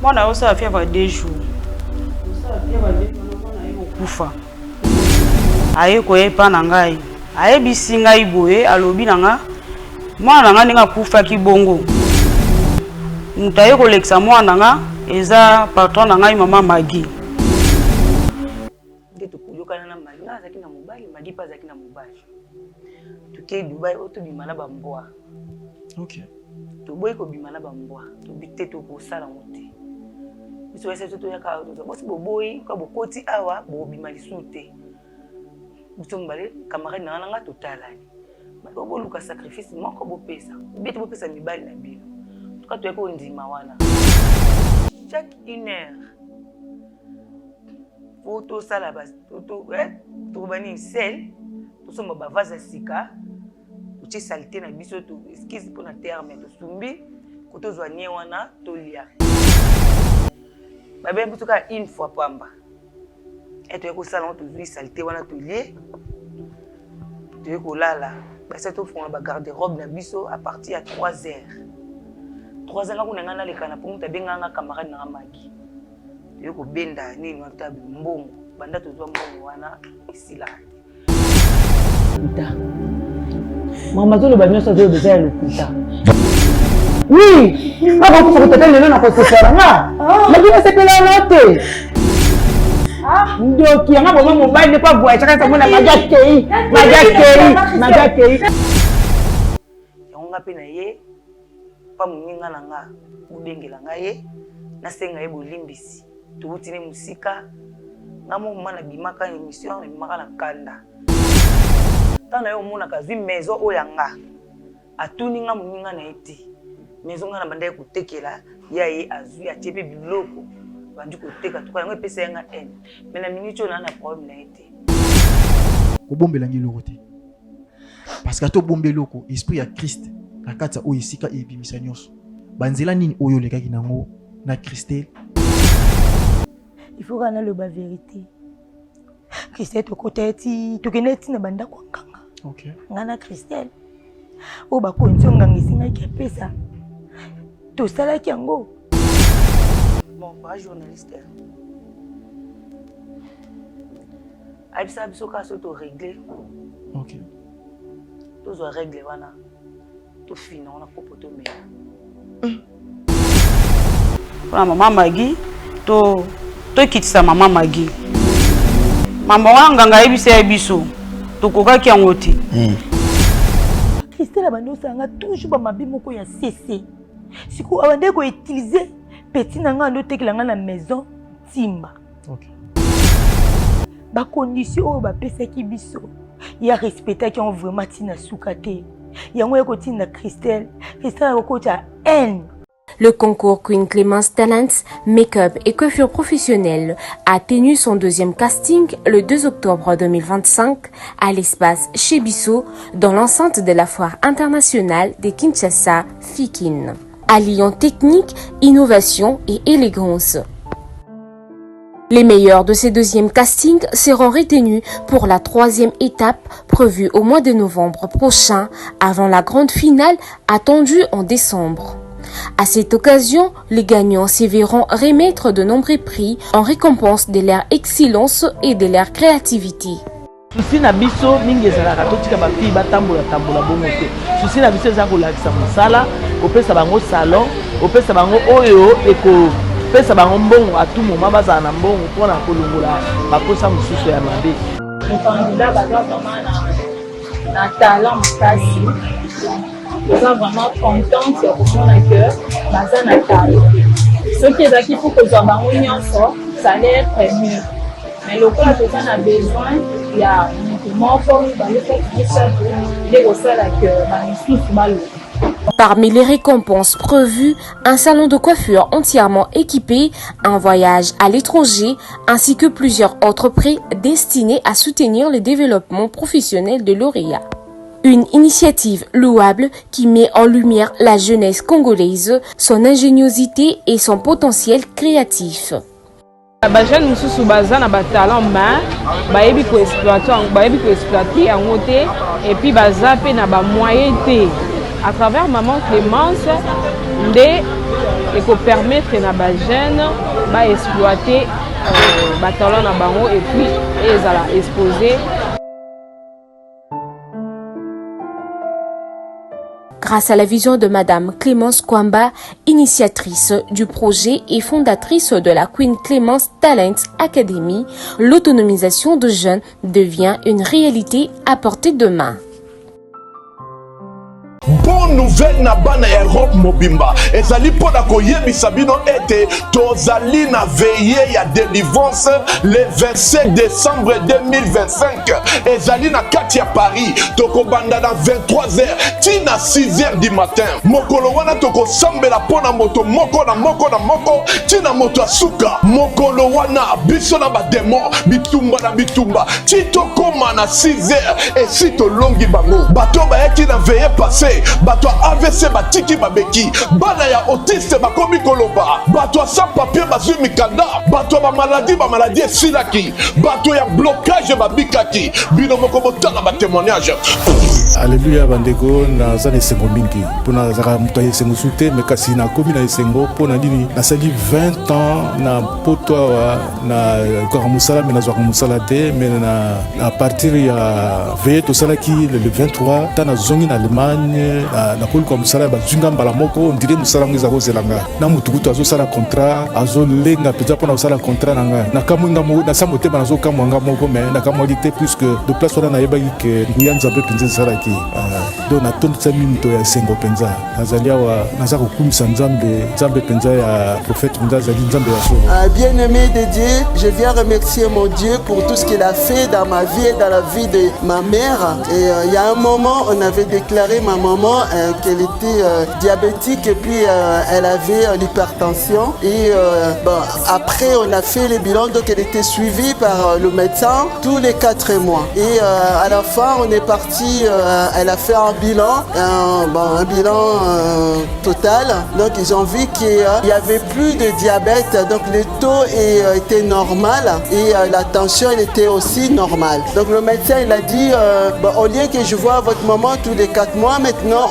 Moi, on a aussi fait 2 jours. Kufa. Aye koye pa na ngai. Aye bisinga iboye alobi na nga. Mwana nga ninga kufa ki bongo. Mutaye ko leksa mwana nga eza patron na ngai mama Magi. Ndeto kuyokana na Magi na zaki na mobali, Magi pa zaki na mobali. Tuke Dubai oto bimana ba mboa. OK. To boy ko bimana ba mboa. To bite to ko sala ngote. Biso ese to ya ka to bosi boboy ko bokoti awa bo bimali sute. Biso mbale camarade na nga totalani. Ba bo luka sacrifice moko bo pesa. Bite bo pesa mibali na bino. To ka to ko ndima wana. Chaque 1 heure. Photo sala bas to bani sel. To somba ba vaza sika. Uchi salite na biso to esquisse pour na terme to sumbi ko to zwanie wana to lia. Ba bien plutôt qu'à 1 fois pamba. Et tu es au salon tu vis saleté wana to lié. Tu es au lala. Ba ça to font ba garde-robe na biso à partir à 3 heures. 3 heures kuna ngana le kana pour ta benga camarade na Magi. Tu es ko benda nini wa tabu mbongo. Banda to zwa mbongo wana isila. Puta. Mama to le ba nyoso to besoin le puta. Oui, papa pour que tu aies le nom à faire. Mais tu ne sais pas la note. Donc, il y a un moment où il n'est pas boire. Chacun sa monnaie, Magakei. On a peine pas mouninga nanga, mubengela ngaye, na senga ye bolimbisi. Tuutine musika, na mo mana bimaka émission, bimaka na kanda. Tana yo mona kazi maison oyanga. Atuninga muninga na eti. Maison ngana banda kutekela ya ye azu ya tepe biloko bandu koteka to yango pesa yanga en mais na minute on a un problème na été ko bombela ngiloko te parce que to bombeloko esprit ya Christ na kata o isika e bimisa nyonso banzela nini oyo lekaki nango na Christelle. Il faut qu'on ait le bas vérité. Christelle to côté ti to keneti na banda kwa kanga. OK. Ngana Christelle o ba konzo ngangisi ngaki pesa. Tout ça là qui ango. Bon, pas journaliste. Aïbsa biso ka so to régler. OK. To zo régler wana. To fina on a popoto me. Pour maman Magi to kitisa maman Magi. Maman wanganga ebisa biso. To koka ki angoti. Christelle abando sanga toujours ba mabi moko ya CC. Si vous avez utilisé petit nanga ndo tekilanga na maison timba. OK. Ba condition o ba pesa ki biso. Ya respecter qui ont vraiment tina soukate. Yango yako tina Christelle. Christelle yako ta haine. Le concours Queen Clémence Talents, Make-up et coiffure professionnelle a tenu son 2e casting le 2 octobre 2025 à l'espace chez Bissot dans l'enceinte de la foire internationale de Kinshasa, FIKIN. Alliant technique, innovation et élégance. Les meilleurs de ces 2e castings seront retenus pour la 3e étape prévue au mois de novembre prochain avant la grande finale attendue en décembre. À cette occasion, les gagnants se verront remettre de nombreux prix en récompense de leur excellence et de leur créativité. Souci na biso mingi ezalaka totika ba fille batambola bongo te. Souci na biso ezako lakisa mosala, opesa bango salon, opesa bango oyo eko pesa bango mbongo à tout moment bazala na mbongo pona kolongola bakosa mususu ya mabe. Le candidat baza vraiment na talent mukasi. Ils sont vraiment contents de comprendre que baza na talent. Ce qui est acquis pour que soit bango nyonso, ça allait être mieux. Mais le cas de ça a besoin, il y a Parmi les récompenses prévues, un salon de coiffure entièrement équipé, un voyage à l'étranger, ainsi que plusieurs autres prêts destinés à soutenir le développement professionnel de lauréats. Une initiative louable qui met en lumière la jeunesse congolaise, son ingéniosité et son potentiel créatif. Ba jeune mususu baza na ba talent ma bayebi ko exploiter yango te et puis baza pe na ba moyen te à travers maman Clémence nde et qu'on permettre na ba jeune ba exploiter ba talent na bango et puis ils alla exposer. Grâce à la vision de Madame Clémence Kwamba, initiatrice du projet et fondatrice de la Queen Clémence Talent Academy, l'autonomisation de jeunes devient une réalité à portée de main. Bonne nouvelle na bana ya Europe mobimba ezali pona koyebisa bino ete tozali na veillée ya délivrance le 27 décembre 2025 ezali na kati ya Paris tokobanda na 23h tina 6h du matin mokolo wana tokosambela pona moto moko na moko tina moto asuka mokolo wana biso na ba démon bitumba titokoma na 6h et si tolongi bango bato bayaki na veillée passé bato AVC batiki babeki bana ya autiste bakomi koloba bato sans papier bazwi mikanda bato ba maladie esilaki bato ya blocage babikaki bino moko botala ba témoignage. Alléluia bandeko naza na esengo mingi mpona nazalaka moto ya esengo su te me kasi nakomi na esengo mpona nini nasali 20 ans na poto awa na kaka mosala me nazwaka mosala te me na partir ya veye tosalaki le 23 ntan nazongi na Allemagne nakoluka mosala ya bazwinga mbala moko ondire mosala yango eza kozelanga na motu kutu azosala contrat azolenga mpenza mpona kosala contrat na ngai nakamwinga nasa motema nazokamwanga moko me nakamwaki te puisque de place wana nayebaki ke nguya nzambe mpenza esalaki donc natondisa mimito ya esengo mpenza nazali awa naza kokumisa nzambe mpenza ya prophète mpenza azali nzambe ya solo. Bien-aimé de Dieu, je viens remercier mon Dieu pour tout ce qu'il a fait dans ma vie et dans la vie de ma mère. Et il y a un moment, on avait déclaré ma maman qu'elle était diabétique et puis elle avait l'hypertension. Et après, on a fait le bilan, donc elle était suivie par le médecin tous les 4 mois. Et à la fin, on est parti, elle a fait un bilan, un bilan total. Donc ils ont vu qu'il n'y avait plus de diabète, donc le taux était normal et la tension elle était aussi normale. Donc le médecin il a dit, au lieu que je vois votre maman tous les 4 mois, maintenant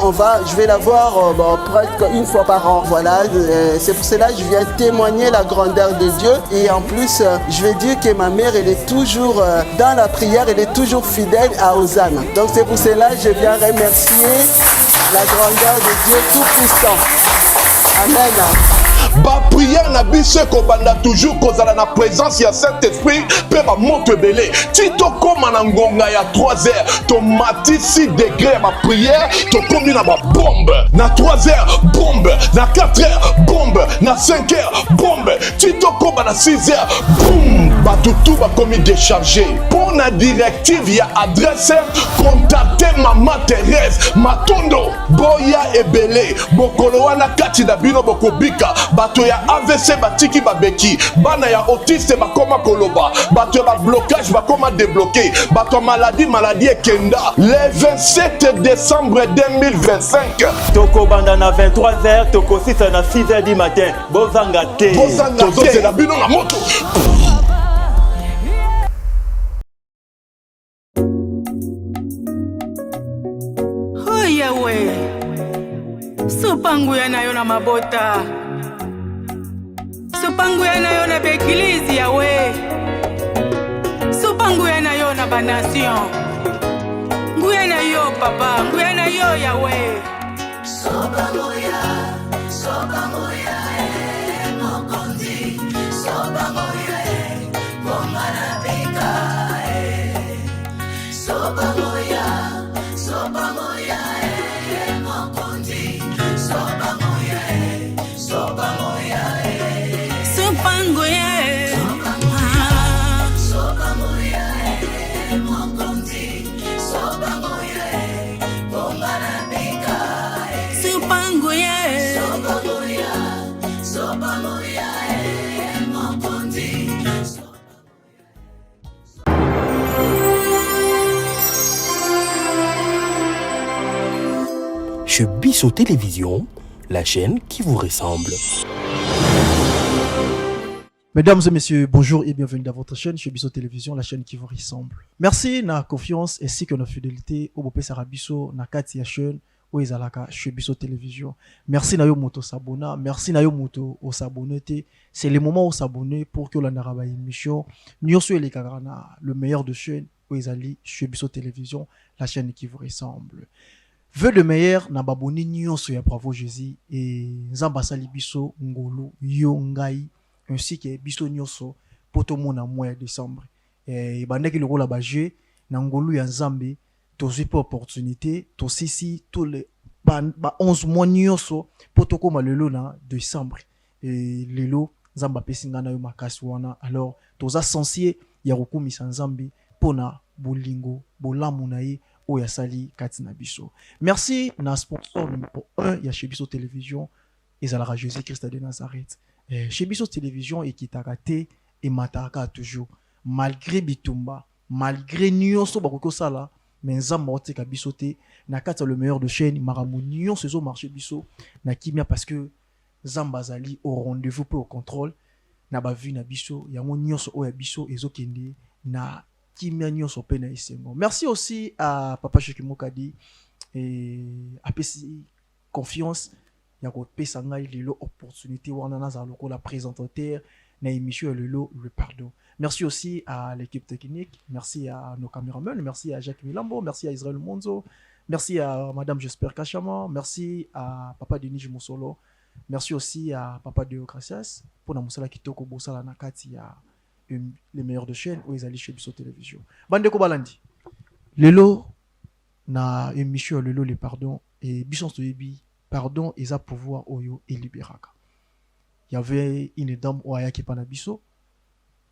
je vais la voir presque une fois par an. Voilà, c'est pour cela que je viens témoigner la grandeur de Dieu et en plus je vais dire que ma mère elle est toujours dans la prière, elle est toujours fidèle à Hosanna. Donc c'est pour cela que je viens remercier la grandeur de Dieu Tout-Puissant. Amen. Ba prière na biso kobanda toujours kozala na présence ya Saint-Esprit pe ba moto belé tito koma na ngonga ya 3h to mati 6 degrés ya ba prière to komi na ba bombe na 3h bombe na 4h bombe na 5h bombe tito koma na 6h boum ba tout ba komi décharger pour na directive ya adresse contacter maman Thérèse Matondo boya ebele bokolo wana kati na bino bokobika bato ya AVC batiki babeki bana ya autiste bakoma koloba bato ya ba blocage bakoma débloqué bato ya maladie ekenda le 27 décembre 2025 toko banda na 23h toko 6 na 6h du matin bozanga te tozozela bino na moto. Yawe supanguya nayo na mabota supanguya nayo na bekilizi yawe supanguya nayo na banation nguya na yo papa nguya na yo yawe sopanguya mokondi sopanguya bongana beka sopanguya Chez Bisso Télévision, la chaîne qui vous ressemble. Mesdames et messieurs, bonjour et bienvenue dans votre chaîne chez Bisso Télévision, la chaîne qui vous ressemble. Merci na confiance ainsi que na fidélité au Bopé Sarabiso, na Katia chaîne, oyo ezalaka chez biso télévision. Merci na yo moto s'abonner, merci na yo moto au s'abonner. C'est le moment où s'abonner pour que l'on ait une émission. Nous sommes le meilleur de chaîne oyo ezali chez biso télévision, la chaîne qui vous ressemble. Vœux de meilleur na baboni nyonso ya Bravo Jésus et nzamba sali biso ngolo yo ngai ainsi que biso nyonso poto mona mois de décembre et bandeki le rôle ba jeu na ngolo ya nzambe tozi pas opportunité to sisi tous les ba 11 mois nyonso poto koma lelo na décembre et lelo nzamba pesinga na yo makasi wana alors toza sensier ya kokumisa nzambe pona bolingo bolamu na ye oya sali katina biso. Merci na sponsor numéro 1 ya chez biso télévision ezalaka Jésus Christ de Nazareth. Chez biso télévision ekitakate et mataka toujours malgré bitumba malgré nyonso bakoko sala mais nzamba oteka biso te na kata le meilleur de chaîne maramu nyonso zo marché biso na kimia parce que nzamba zali au rendez-vous pour au contrôle na ba vu na biso yango nyonso oya biso ezokende na kimia nyonso pe na isengo. Merci aussi à Papa Shekimo Kadi et à PC confiance ya ko pesa ngai lelo opportunité wana na za lokola présentateur na émission lelo le pardon. Merci aussi à l'équipe technique, merci à nos caméramans, merci à Jacques Milambo, merci à Israël Monzo, merci à Madame Jesper Kachama, merci à Papa Denis Moussolo, merci aussi à Papa Deo Gracias pour na musala kitoko bosala na kati ya les meilleurs de chaîne où ils allaient chez Biso Télévision. Bande ko balandi. Lelo na émission lelo le pardon et Biso Toyebi pardon et za pouvoir oyo et libéraka. Il y avait une dame oya qui pana biso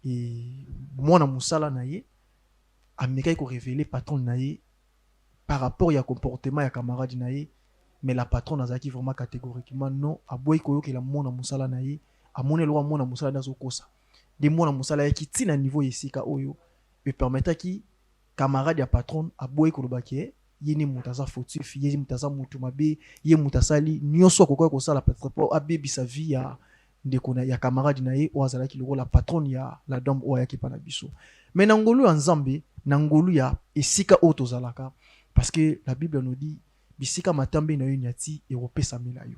et moi na musala na ye ameka ko révéler patron na ye par rapport ya comportement ya camarade na ye mais la patronne azaki vraiment catégoriquement non aboy ko yo ke la mona musala na ye amone lo mona musala na zo kosa de mona musala ki tina niveau yesika oyo e permettre ki camarade ya patron aboy ko lobaki yeni mutaza fautif yeni mutaza mutu mabe ye mutasali nyonso ko ko sala patron abebi sa vie ya ndeko na ya camarade na ye oazala ki la patronne ya la dame oya ki pana biso mais na ngolu ya nzambe na ngolu ya esika oto zalaka parce que la Bible nous dit bisika matambe na yo nyati e opesa mila yo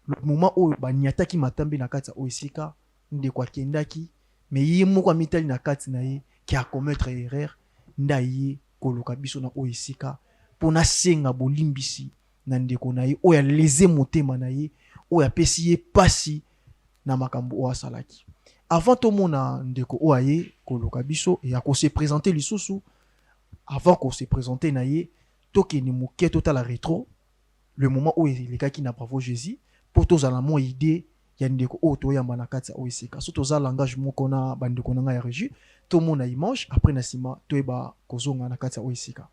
le moment où ba nyata ki matambe na kati o esika ndeko akendaki mais ye moko mitali na kati na ye ki a commettre erreur nda ye koloka biso na o esika pona senga bolimbisi na ndeko na ye o ya leze motema na ye o ya pesi ye pasi na makambo o asalaki avant tout mona ndeko o aye koloka biso et ako se présenter lisusu avant qu'on se présenter na ye toke ni moké total rétro le moment où les gars qui n'a Bravo Jésus pour tous à la mon idée ya ndeko o to yamba na kati o iseka surtout za langage moko na bandeko na ya régie tout le monde a image après na sima to eba kozonga na kati o iseka.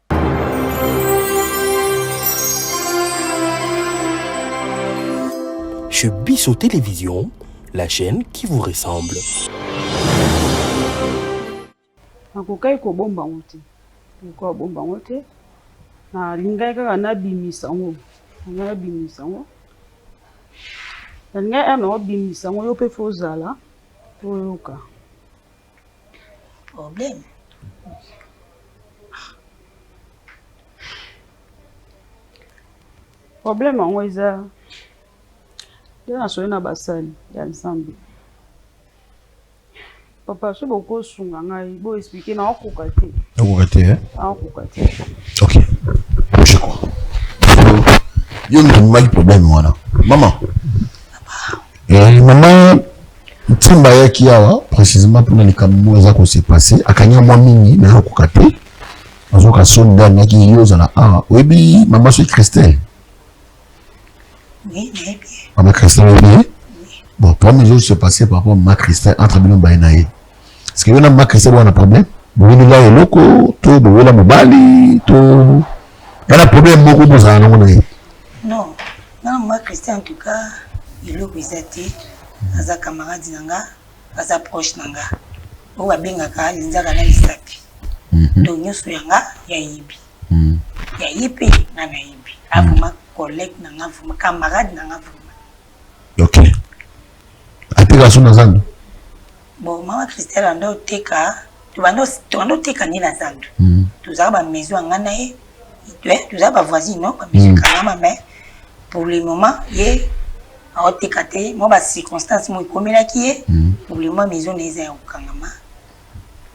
Chez Biso Télévision, la chaîne qui vous ressemble. Nakokai ko bomba ngote. Ko bomba ngote. Na lingai kaka na bimisa ngo. Na bimisa ngo. Na lingai na bimisa ngo yo pe fozala. Oyoka. Problème. Problème ngo eza na so na basali ya nsambe. Papa so boko sunga ngai bo expliquer na okoka te. Okoka te hein? Okoka te. OK. Je crois. Yo n'ai problème wana. Maman. Maman timba yaki awa précisément pour les kambo za ko s'est passé akanya mwa mingi na okoka te. Azoka sonda na ki yo za na ah obi maman so Christelle. Oui, mais bien. Maman Christelle oui. Bon, pour mes jours se passer par rapport à ma Christelle entre Bino Bainaye. Est-ce que vous avez ma Christelle ou un problème? Vous voulez là et loco, tout, vous voulez la mobali, tout. Il y a un problème beaucoup de ça, non? Non, non, ma Christelle en tout cas, il est visité, à sa camarade nanga, à sa proche nanga. Ou à Bengaka, l'inzaga na isapi. Donc nous sommes là, il y a ibi. Il y a ibi, nana ibi. Avec ma collègue nanga, ma camarade nanga. Ok. Intégration dans Zando. Bon, maman Christelle ando teka, tu vas teka ni na Zando. Tu as ba maison ngana e, Tout ça, pas voisin, non? Mais pour le moment, il y a moi, circonstances, moi, comme là qui est, pour le moment, maison n'est pas au Kangama.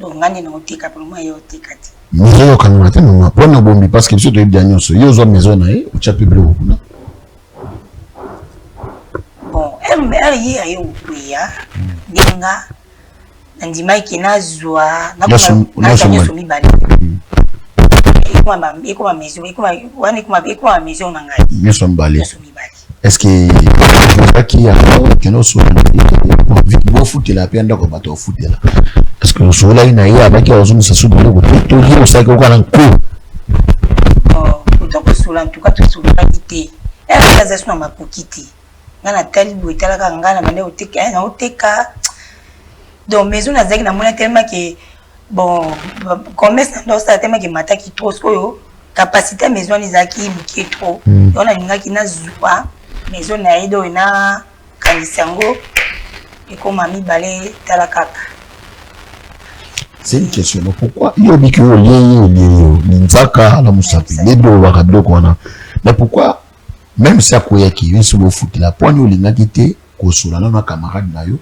Donc, on a une autre pour le moment, il y a autre cate. Maison au Kangama, pour nous, bon, parce que je suis de Daniel, il y a une maison, il y a plus de bon, elle y a eu au pays, Denga, Nandima qui n'a zoa, n'a pas soumis bali. Et quoi, maison, et quoi, maison, nous sommes balés. Est-ce que qui a que nous sommes bon foot la peine d'accord bateau foot là parce que sur là il y a avec ozum ça sous le tout dit au sac au calan coup oh tout sur là en tout cas tout sur la quitté elle a ça sur ma kokiti ngana tali boitala ka ngana mane oteka na oteka donc maison na zaki na mona tellement que bon commerce dans ça tellement que mata qui trop so capacité maison les zaki qui trop on a ninga qui na zupa maison na ido ina kanisango et comme ami balé talakaka. C'est une question. Pourquoi il y a que l'inzaka la musapi les deux wakablo kona. Mais pourquoi même si à quoi qui vient sur le foot la poigne ou l'inagité ko sola na camarade na yo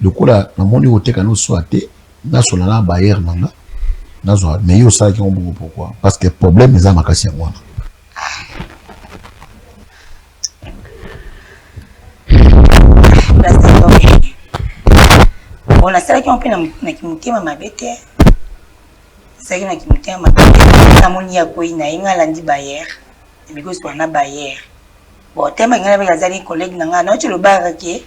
le coup là na moni oteka no soate na sola na bayer nanga na zo mais yo ça qui on beaucoup pourquoi parce que problème les amakasi ya mwana. On a celle qui ont pris na kimute ma bête. C'est na kimute ma bête. Na moni ya ko ina inga landi bayer. Because on a bayer. Bon tema ngana ba zali collègue nanga na chelo ba ke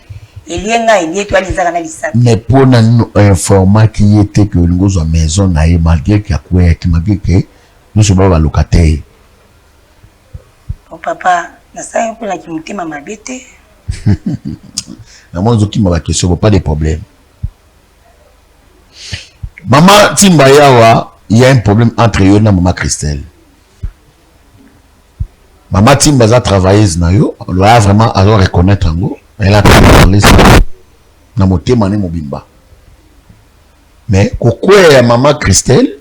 elienga elie to alizaka na lisaka. Mais pour nous informer qui était que nous à maison na malgré qu'il y a quoi qui malgré que nous sommes pas locataires. Oh papa, na ça un peu la kimute ma bête. Na moi qui m'a question pas de problème. Maman Timbayawa, il y a un problème entre eux et maman Christelle. Maman Timbaza travailleuse na yo, elle doit vraiment alors reconnaître en gros. Elle a parlé ça. Na moté mané mobimba. Mais pourquoi ya maman Christelle,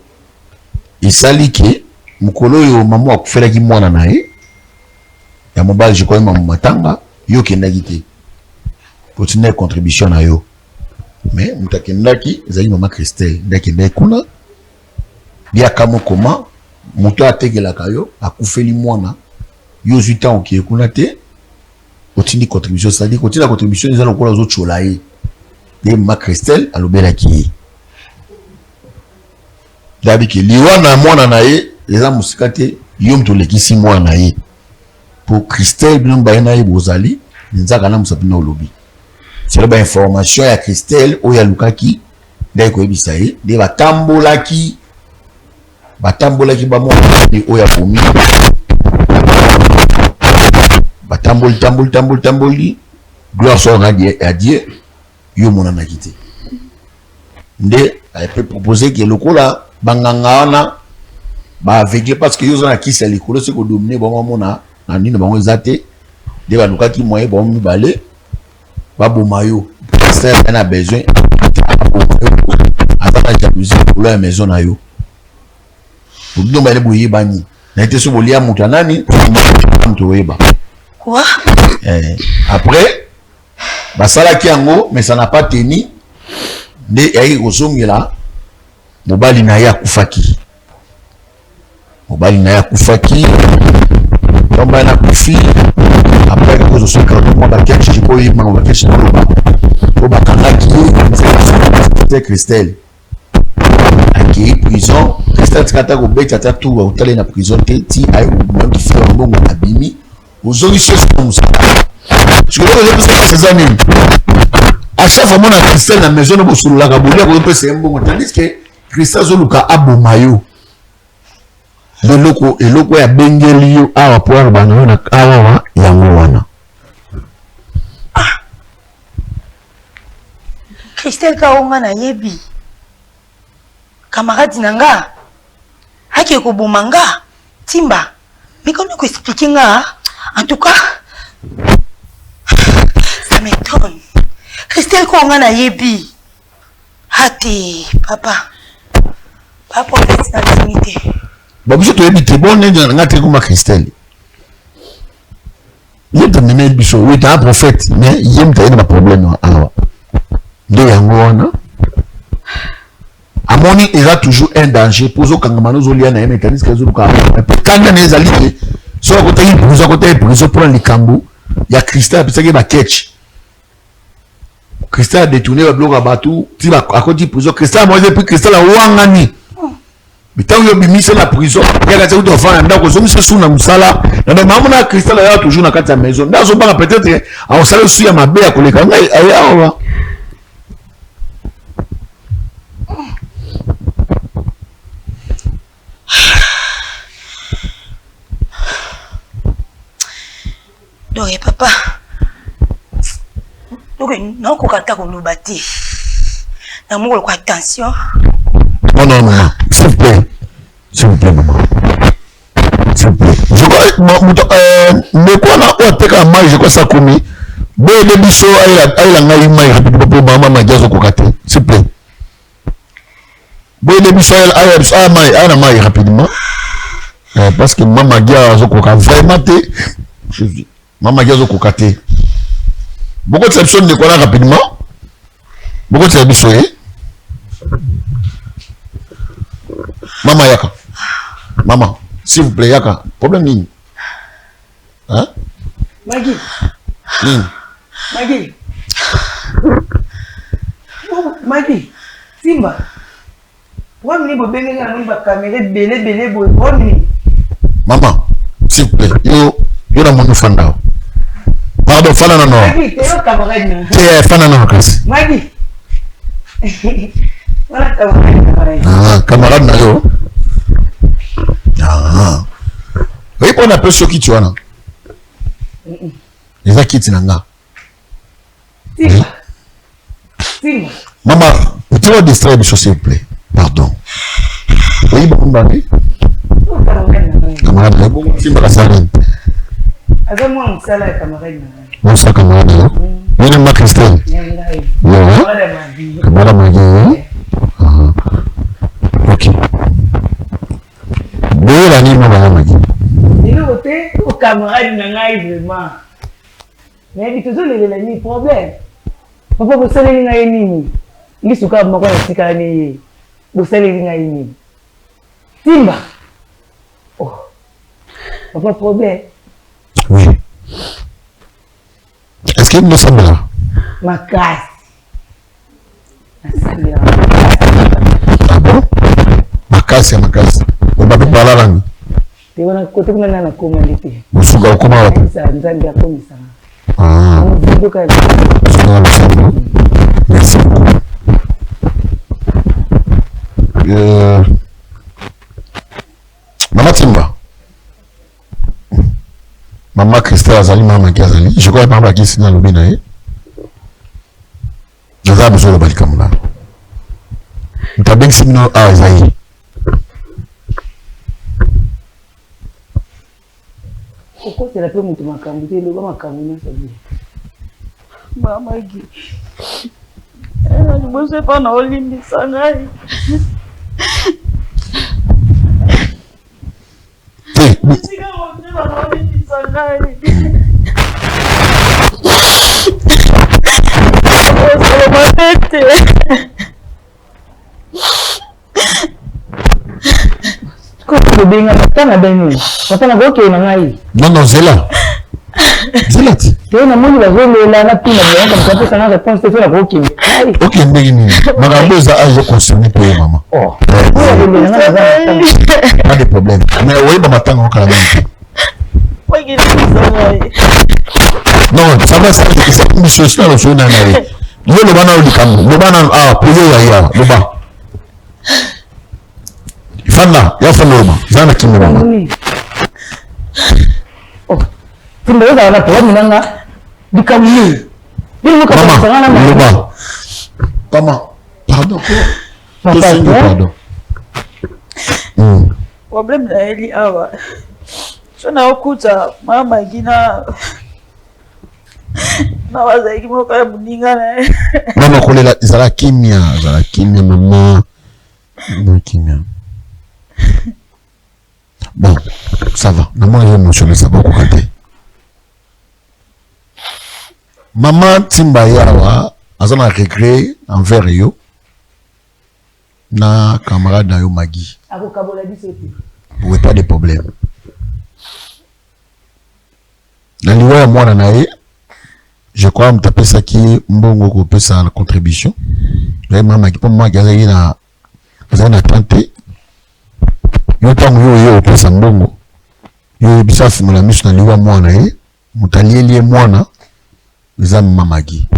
il sali que mukolo yo maman akufela ki mwana nae. Ya mobile je connais maman matanga, yo kenda gité. Pour tenir contribution na yo. Mais mutakendaki ezali maman Christelle ndakende kuna bia kamo koma muto ategelaka yo akufeli mwana yo 8 ans ki kuna te otindi contribution ça dit continue la contribution ezala lokola zo cholaye de maman Christelle alobela ki dabi ki liwana mwana na ye eza musika te yo mto lekisi mwana na ye pour Christelle bino bayena ye bozali nzaka na musapina olobi. C'est l'information à Christelle ou ya Lukaki d'eko ebisaye de batambolaki ba mo ni oya komi batamboli gloire soit à Dieu yo mona na kité nde a peut proposer que le kola banganga wana ba avec parce que yo za kisa likolo se ko dominer bango mona na nini bango ezate de ba Lukaki moye ba mi balé Babo Mayo, c'est un besoin à la jalousie pour la maison na yo. Pour nous aller bouiller bani. Na été sur bolia mutanani, quoi? Après, basala ki ango, mais ça n'a pas tenu. De ayi osongela, mobali na ya kufaki. Mobali na ya kufaki. Tomba na kufi. Après que je suis quand on va chercher quoi il m'a va chercher au bakangaki c'est Christelle aki prison Christelle kata ko beta tatu wa utale na prison ti ay mo ki fi mbongo abimi uzongi chef musa je veux ces amis à chaque fois mon Christelle na maison no bosulula ka bolia ko pese mbongo tandis que Christelle zoluka abomayo de loko et loko ya bengeli yo awa poar bana na awa yango wana Christelle Kaonga na yebi camarade nanga haki ko bomanga timba mikono ko expliquer nga en tout cas ça m'étonne Christelle Kaonga na yebi hati papa fait intimité Bah vous êtes habité bon n'engagez comme Christelle. Il est amené biso, oui, t'es un prophète, mais il y a un problème alors. De yangoana. À mon il y a toujours un danger pour ceux qui ont un mécanisme qui est quand il y a des alliés, soit à côté de pour les cambous, il y a Christelle, parce qu'il y a catch. Christelle a détourné le bloc à Batou, à côté de prison. Christelle, moi j'ai pris Christelle à Ouangani. Mais tant que mis sur la prison, il y a des gens qui ont fait un d'accord, ils sont sous la moussala. Non, maman Christelle est toujours dans la maison. Dans ce moment, peut-être, on s'est aussi à ma belle à coller quand même. Donc, papa, donc, non, qu'on a qu'on nous bâtit. D'amour, attention. Non, s'il vous plaît, maman. S'il vous plaît. Je crois, mais quoi, on a fait un mal, je crois ça commis. Bon, les bichons, il a un mail rapidement pour maman, ma gaz au cocaté. S'il vous plaît. Bon, les bichons, il a un mail rapidement. Parce que maman gaz au cocaté, vraiment, je dis. Maman gaz au cocaté. Beaucoup de personnes ne connaissent rapidement. Beaucoup de services. Maman Yaka. Maman, s'il vous plaît, Yaka. Problème ni. Hein? Maggie. Maggie. Oh, Maggie. Simba. Pourquoi vous n'avez pas de caméra belé maman, s'il vous plaît. Yo la mon fanda. Pardon, fana non. Maggie, t'es un camarade. T'es fana non, classe. Maggie. Voilà, camarade. Ah, camarade na yo. Ah. Oui, on appelle ceux qui tu as là. Les gens qui t'y n'ont. Maman, tu vas distraire les choses, s'il vous plaît. Pardon. Oui, bon, bandi. Camarade, bon, tu vas la salle. Avec moi, on s'est là, camarade. Bon, ça, camarade. Oui, le ma Christelle. Camarade, Maggie. Ok. Deux la nuit, maman, Maggie. Il est au camarade, vraiment. Mais il toujours les nuits problème. Papa, vous savez, il y a une nuit. Il se cache, moi, je suis vous savez, il y a une nuit. Simba. Oh. Papa, problème. Oui. Est-ce qu'il me semble là? Ma casse. Ah bon? Ma casse. On va pas parler là. Tu vas côté où on a commandé. Vous souvenez comment? Ah. Merci beaucoup. Maman Timba. Maman Christelle Azali, maman Azali. Je crois que maman qui est dans le binaï. Je vais besoin de Balikamuna. Tu as bien que c'est une Azaï. Pourquoi c'est la première fois que je suis là? Maman Guy. Je ne sais pas dans l'île de Sangaï. Je suis rentré dans l'île de Sangaï. C'est ma tête. Non, Zéla. Zéla. Ok, je concerné pour maman. Pas de problème. Mais oui, maman, non, ça va, c'est une chose là, le banal du Cameroun, le banal, le bas. Fana, il y a Fana, Zana qui me va. Oh, tu me regardes là, toi, Minanga, du Cameroun. Maman, maman, pardon, pardon. Problème là, il y a. Je n'ai aucun maman Guina. Maman Zaïki, mon père, Mouninga. Maman, Kolela, Zala Kimia, maman. Non, Kimia. Bon, ça va. Maman est émotionnelle, ça va couper. Maman Timba Yawa, a un regret envers yo. Na camarade na yo Magui. Vous pas de problème. Na liwa moi na nae, je crois me taper ça qui mbongo ko pesa la contribution. Vraiment Magui pour moi gazayi na tenté. Yo tango yo pesa mbongo. Yo bisa fumula misu na liwa moi na ye, mutali lié moi na za Magui.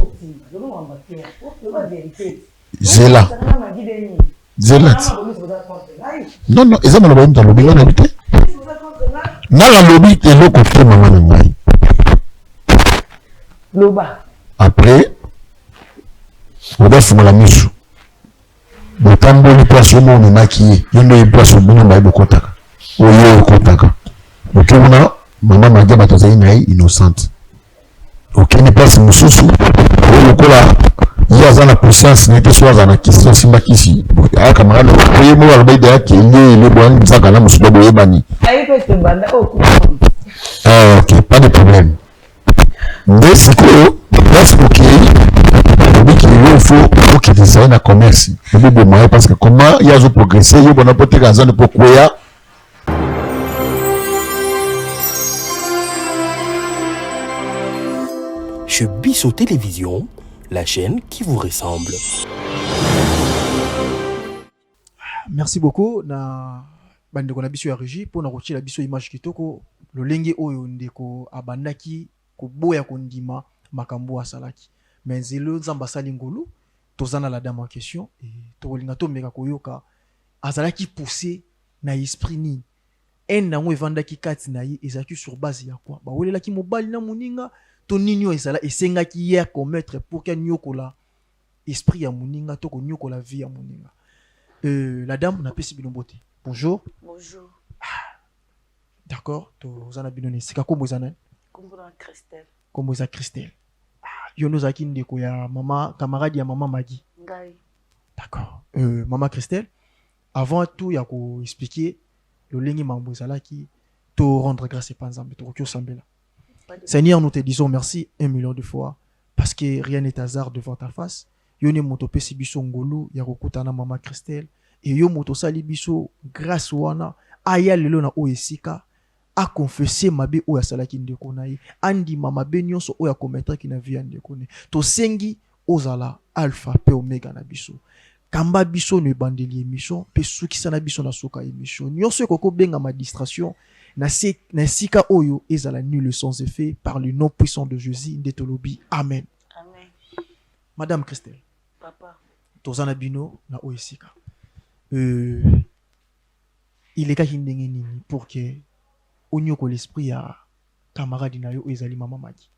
Zela. Zelat. Non, non, ils ont le dans le lobby. Dans le lobby, et l'autre côté, maman Nangai. Après, on va faire la mise. Le tambour, il passe au monde maquillé. Il y a place au monde, il y a contact. Il y a contact. Donc, on a maman Madia Batazaïnaï innocente. Ok, il passe au sous-sous. Il y a la puissance, n'est pas soit dans la question si ma ici. Ah, camarade, le mot à l'obéi qui est le bon, ça, quand même, je dois bani. Ah, ok, pas de problème. Mais c'est quoi, parce que, ok, il faut qu'il design un commerce. Il faut bon moyen parce que comment il y a un progressé, il y a un apporter gazon pour quoi. Chez Bisso Télévision, la chaîne qui vous ressemble. Merci beaucoup na bandeko na biso ya régie pour na kotia biso image kitoko lolenge oyo ndeko abandaki ko boya kondima makambo asalaki mais zelo nzamba sali ngolu tozana la dame en question et tolinga to meka koyoka azalaki poussé na esprit ni en nango evandaki kati na ye ezaki sur base ya quoi ba welelaki mobali na muninga to ninyo ezala esengaki hier commettre pour que nyokola esprit ya muninga to ko nyokola vie ya muninga. La dame n'a pas si bien beauté. Bonjour. Bonjour. D'accord. Tu as bien c'est quoi comme ça? Comme Christelle. Comme ça Christelle. Yo nous aki ndeko ya maman camarade ya maman Magui. Ngai. D'accord. Maman Christelle, avant tout ya ko expliquer le lengi mambo ezala ki to rendre grâce et panzambe to ko sambela. Seigneur, nous te disons merci 1 million de fois parce que rien n'est hasard devant ta face. Yo ne moto pesi biso ngolu ya kokutana mama Christelle et yo moto sali biso grâce wana aya lelo na oesika a confesser mabe o ya salaki ndeko na ye andi mama be nyonso o ya commettre ki na vie ndeko ne to sengi ozala alpha pe omega na biso kamba biso ne bandeli émission pe sukisa na biso na soka émission nyonso koko benga ma distraction na sika oyo ezala nul sans effet par le nom puissant de Jésus ndetolobi amen. Amen. Madame Christelle. Papa. Tozana bino na oesika. Il est qu'à nini pour que onyoko l'esprit à camarade na yo ezali maman Magui.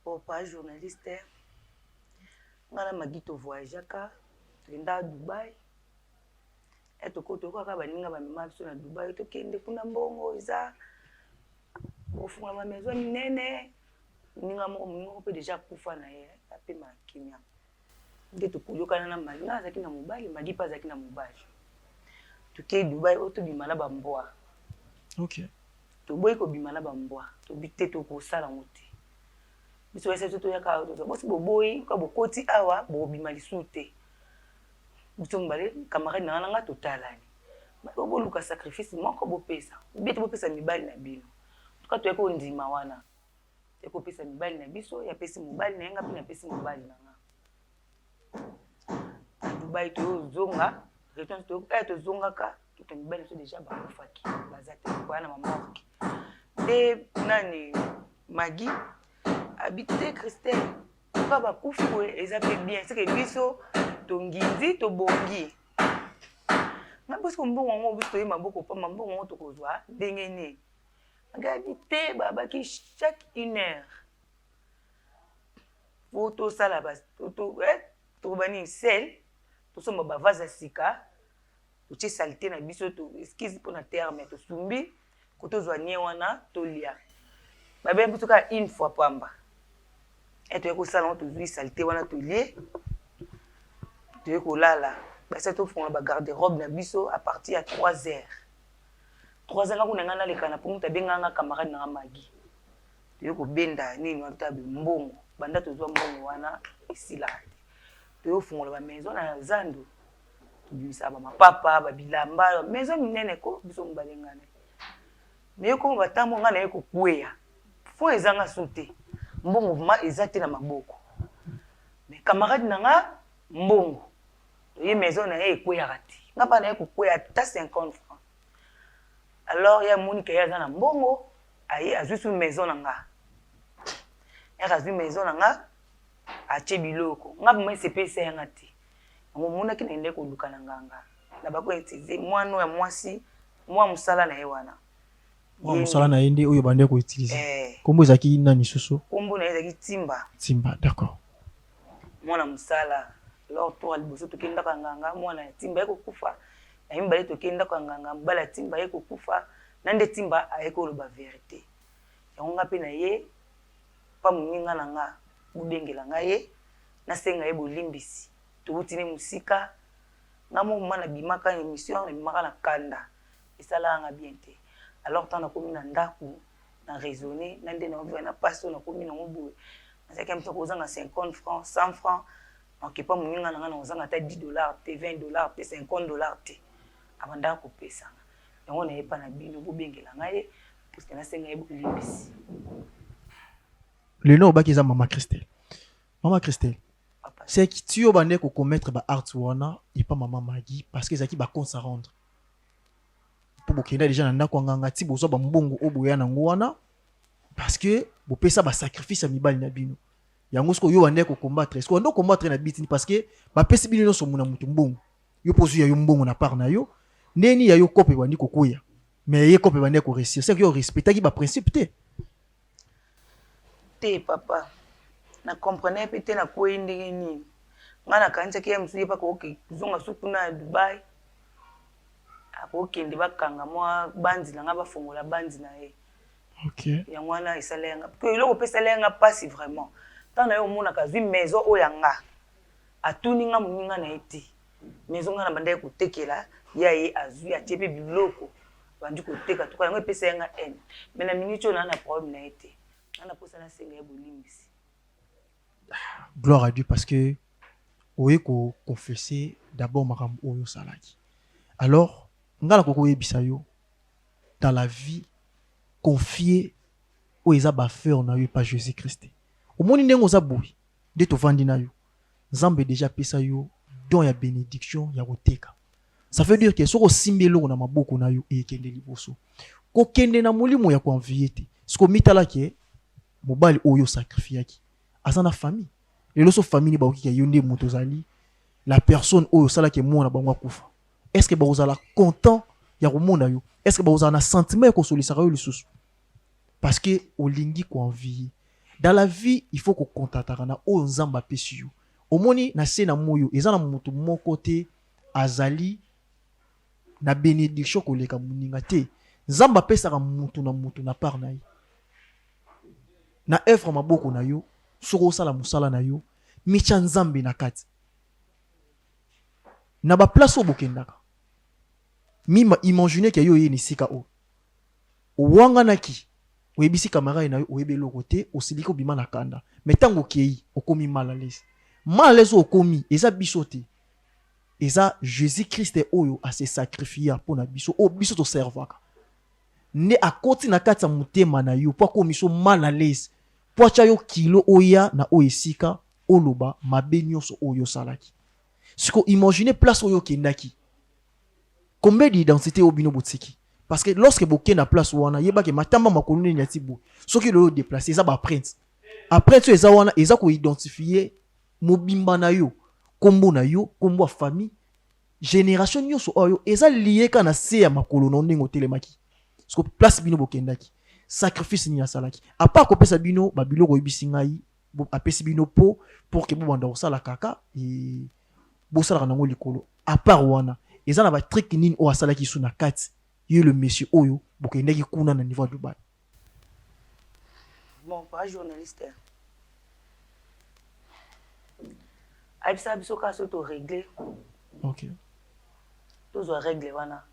Papa journaliste. Ngana Magui to voyageaka lenda à Dubaï. Et to koto ka baninga ba mema biso na Dubaï to kende kuna mbongo eza bofunga ma maison nene. Ninga mo pe déjà kufa na ye ape makimia nde to kuyokana na Magui na zaki na mobali Magui pa zaki na mobali to ke Dubai oto bimala ba mboa. OK to boy ko bimala ba mboa to bité to ko sala ngote biso ese to yaka to bosi boboyi ko bokoti awa bo bimali sute biso mbale camarade na nga to talani ba bo luka sacrifice moko bo pesa bité bo pesa mibali na bino to to yako ndima wana eko pesa mibali na biso ya pesi mobali na yenga pina pesi mobali na nga Dubai to zonga return to to zonga ka to mibali so déjà ba kufaki bazate kwa na mama de nani Magui habité Christelle ka ba kufu ezape bien c'est que biso to nginzi to bongi na bosko mbongo ngo biso yema boko pa mbongo ngo to kozwa dengene habité babaki chaque 1 heure photo sala bas to bani sel to somba ba vaza sika to ci salité na biso to esquisse pour na terme to sumbi ko to zwanie wana to lia ba ben biso ka une fois pamba et to ko sala to zui salité wana to lié to ko lala ba sa to fond ba garde-robe na biso à partir à 3 heures 3 ans kuna ngana lekana pour muta benga nga camarade na magi yo ko benda nini wata mbongo banda to zwa mbongo wana isila to fungola ba maison na zandu tubisa ba mapapa ba bilamba maison minene ko biso mbalengane mais ko batambo ngana yeko kuya fo ezanga soute mbongo ma ezate na maboko mais camarade nanga mbongo ye maison na ye kuya kati ngapa na yeko kuya ta 50 francs. Alors, il y a mon qui est dans la mbongo, aïe, a juste une maison nanga. Elle a une maison nanga, a Chebiloko. Nga moi c'est PC ngati. Mon qui n'est ko luka nanga. Na ba ko utiliser moi no ya mwasi, moi musala na yewana. Moi musala na yende oyo bande ko utiliser. Kombo ezaki nani susu? Kombo na ezaki Timba. Timba, d'accord. Moi na musala. Alors toi liboso to kenda kanganga, moi na Timba ko kufa. Na mbale to kenda kanganga mbala Timba yeko kufa nande Timba ayeko loba vérité yango pe na ye pa muninga nanga budengela ngaye na senga ye bolimbisi to utine musika ngamo mana bimaka émission na bimaka na kanda esala nga bien te alors tant na komi na ndaku na raisonner nande na ovu na passo na komi na ngobo na seka mto kozanga 50 francs 100 francs donc pa muninga nanga na ozanga ta $10 te $20 te $50 te abanda ko pesa yango na yepa na bino bo bengela ngaye parce que na senga yebo limbisi le nom ba kiza Mama Christelle. Mama Christelle, c'est qui tu au bande ko commettre ba art wana et pas Maman Maggie parce que zaki ba compte sa rendre pour bokenda déjà na ndako nganga ti bozo ba mbongo oboya na ngwana parce que bo pesa ba sacrifice ya mibali na bino yango sko yo bande ko combattre sko ndo combattre na bitini parce que ba pesa bino no so muna mutu mbongo yo pozu ya yo mbongo na part na yo neni ya yo kope bandi kokuya mais ye kope bandi ko réussir c'est que yo respectaki ba principe te papa na comprenez peut-être na ko ndenge nini ngana kanza ke msuye pa ko zonga suku na Dubai ako kende bakanga mwa bandi na nga bafongola bandi na ye OK yango wana isalenga ko iloko pesa lenga pasi vraiment tant na yo mona ka zwi maison oyanga atuni nga muninga na eti maison nga na banda ko tekela ya ye azui achepe biloko bandi ko teka to yango pesa yanga en mais na minute on a problème na ete ana posa na senga ya bolimbisi. Gloire à Dieu parce que oye ko confesser d'abord makambo oyo salaki. Alors ngala koko yebisa yo dans la vie confier o eza ba faire na yo pas Jésus Christ. Au moni ndengo za boui de to vandi na yo. Nzambe déjà pesa yo don ya bénédiction ya koteka. Ça veut dire que soko simbelo na maboko na yo e kende liboso. Ko kende na molimo ya ko envier. Siko mitala ke mobali oyo sacrifiaki. Azana famille. Les loso famille ba oki yonde motozali la personne oyo sala ke mona bangwa kufa. Est-ce que ba ozala content ya komona yo? Est-ce que ba ozala na sentiment ko solisa yo lisusu? Parce que olingi ko envier. Dans la vie, il faut ko contactaka na o nzamba pesi yo. Omoni na se na moyo ezana mutu moko te azali na bénédiction ko leka muninga te. Nzamba pesaka mutu na part na ye. Na œuvre maboko na yo soko sala musala na yo micha nzambe na kati na ba place o bokendaka mima imaginer ke yo ye ni sika o wanga naki oyebisi camarade na yo oyebe loko te osiliko bima na kanda mais tango kei okomi mal à l'aise okomi eza biso te eza Jésus Christ oyo a se sacrifier pour na biso o biso to servaka ne akoti na kati ya mutema na yo po akomiso mal à l'aise po acha yo kilo oya na oesika oloba mabe nyonso oyo salaki siko imaginer place oyo kendaki combien d'identité obino botiki parce que lorsque boké na place wana yeba ke matamba makolo ne nyati bo soki lo déplacer eza ba print après tu eza wana eza ko identifier mobimba na yo kombo na yo kombo famille génération nyonso oyo eza lié kana se ya makolo no ndingo telemaki siko place bino bokendaki sacrifice ni asalaki à part ko pesa bino ba biloko yebisi ngai apesi bino pour que bobanda osala kaka et bosala nango likolo à part wana eza na ba trick nini o asalaki suna kati ye le monsieur oyo bokendaki kuna na niveau Dubai. Bon pas journaliste aibisa biso ka so to régler OK to zo régler wana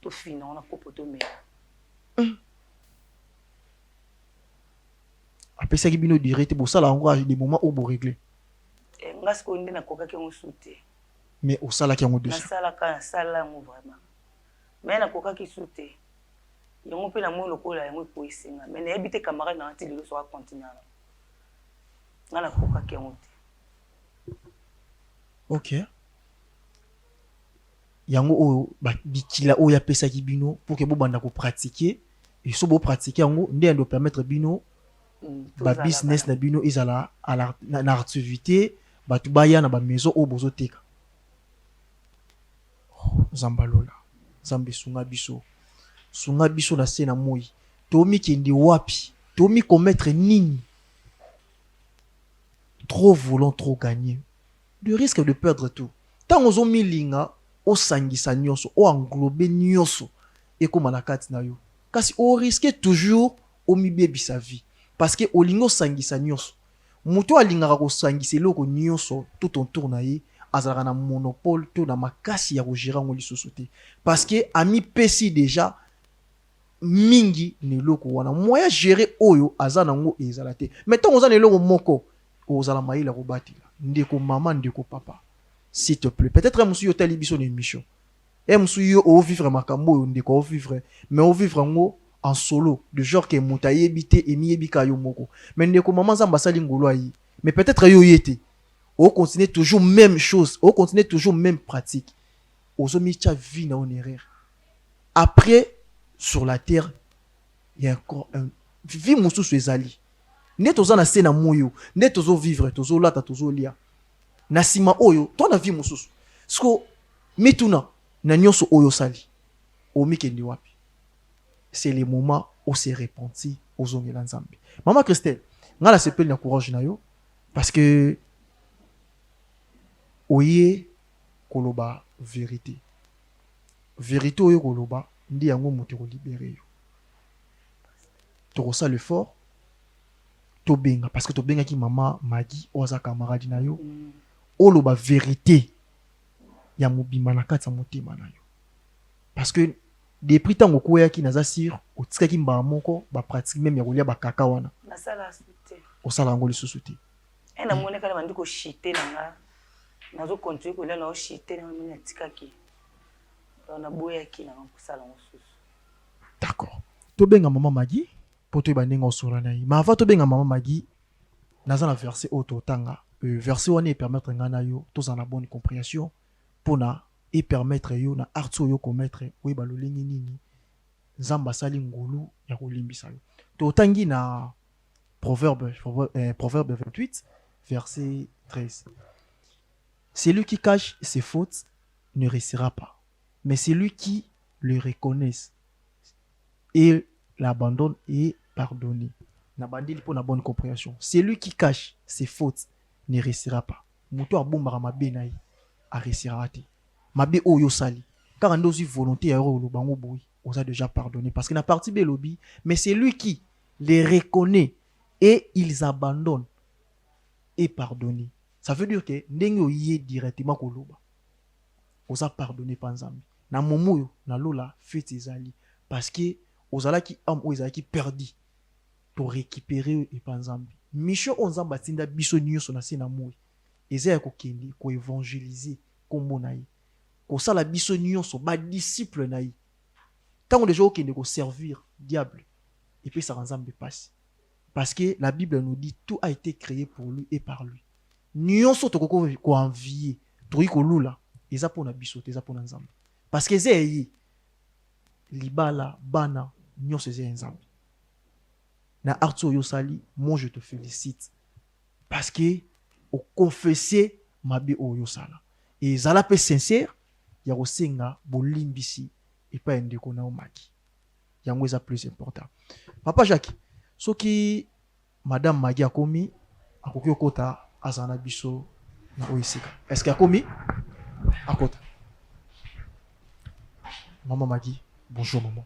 to fina on a kopo to me apesa ki bino direct bo sala ngo des moments où bo régler nga ce qu'on dit na koka ki on souté mais au sala ki ngo dessus na sala ka na sala ngo vraiment mais na koka ki souté yango pe na mo lokola yango po isinga mais na ebite camarade na anti de so continuer nga na koka ki ngo OK yango o ba bikila o ya pesa ki bino pour que bo banda ko pratiquer et so bo pratiquer yango ndé ndo permettre bino ba business na bino izala à na activité ba tu baya na ba maison o bozo teka zambalola zambe sunga biso na sena moi tomi kende wapi tomi commettre nini trop voulant trop gagner le risque de perdre tout tant ozo milinga o sangisa nyonso o englober nyonso et comme na kati na yo kasi o risque toujours o mibebi sa vie parce que olingo sangisa nyonso muto alingaka ko sangisa loko nyonso tout autour na ye azalaka na monopole to na makasi ya kogérer ngo lisusu te parce que ami pesi déjà mingi ne loko wana moya gérer oyo azana ngo ezala te mais tant ozana loko moko ozala maïla ko batila ndeko maman ndeko papa s'il te plaît peut-être musu yo tali biso ne mission musu yo o vivre makambo ndeko o vivre mais o vivre ngo en solo de genre que mutaye bité et miyebika yo moko mais ndeko maman zamba sali ngolo ayi mais peut-être yo yete on continue toujours même chose on continue toujours même pratique ozo micha vie na on erreur après sur la terre il y a encore un vie mususu ezali ne tozana sena moyo ne tozo vivre tozo lata tozo lia na sima oyo to na vie mususu sko mituna na nyonso oyo sali o mikendi wapi c'est le moment où c'est repenti aux ongela nzambe maman Christelle ngala sepeli na courage na yo parce que oye koloba vérité oyo koloba ndi yango moto ko libérer yo to ça le fort to benga parce que to benga ki mama Maggie oza camarade na yo oloba vérité ya mobima na kati ya motema na yo parce que depuis tango koya ki naza sir otika ki mba moko ba pratique même ya kolia ba kaka wana na sala souté o sala ngo lisusu te na mone kala bandi ko shité nanga nazo continuer ko lela o shité na mine tikaki na boya ki na ko sala ngo susu d'accord to benga mama Maggie pour to ba ndinga osora na yi ma va to benga mama Maggie naza na verset auto tanga verset wana permettre ngana yo to za na bonne compréhension pour na et permettre yo na arto yo commettre oui ba lolingi nini nzamba sali ngulu ya kolimbisa yo to tangi na proverbe 28 verset 13 celui qui cache ses fautes ne réussira pas mais celui qui le reconnaisse et l'abandonne est pardonné na bandili pour na bonne compréhension celui qui cache ses fautes ne réussira pas muto abombaka mabe na ye a réussira te mabe oyo sali car ando si volonté ya ro bango boui on a déjà pardonné parce que na partie be lobby mais c'est lui qui les reconnaît et ils abandonnent et pardonné ça veut dire que ndenge oye directement ko loba on a pardonné pa nzambe na momoyo na lola fete ezali parce que ozala ki am ozala ki perdu pour récupérer et pa nzambe mission on nzamba tinda biso nyonso na sena moi ezaya ko kendi ko évangéliser kombo na ye ko sala biso nyonso ba disciple na ye tant déjà okende ko servir diable et puis ça nzambe passe parce que la Bible nous dit tout a été créé pour lui et par lui nyonso to ko envier to ko lula eza pona biso te eza pona nzambe parce que zeye libala bana nyonso zeye nzambe na arto yo sali moi je te félicite parce que au confesser mabe oyo sala et zala pe sincère ya kosenga bolimbisi et pas ndeko na omaki yango eza plus important papa Jacques soki madame Maggie akomi akoki okota azana biso na oisika est-ce que akomi akota maman Maggie bonjour maman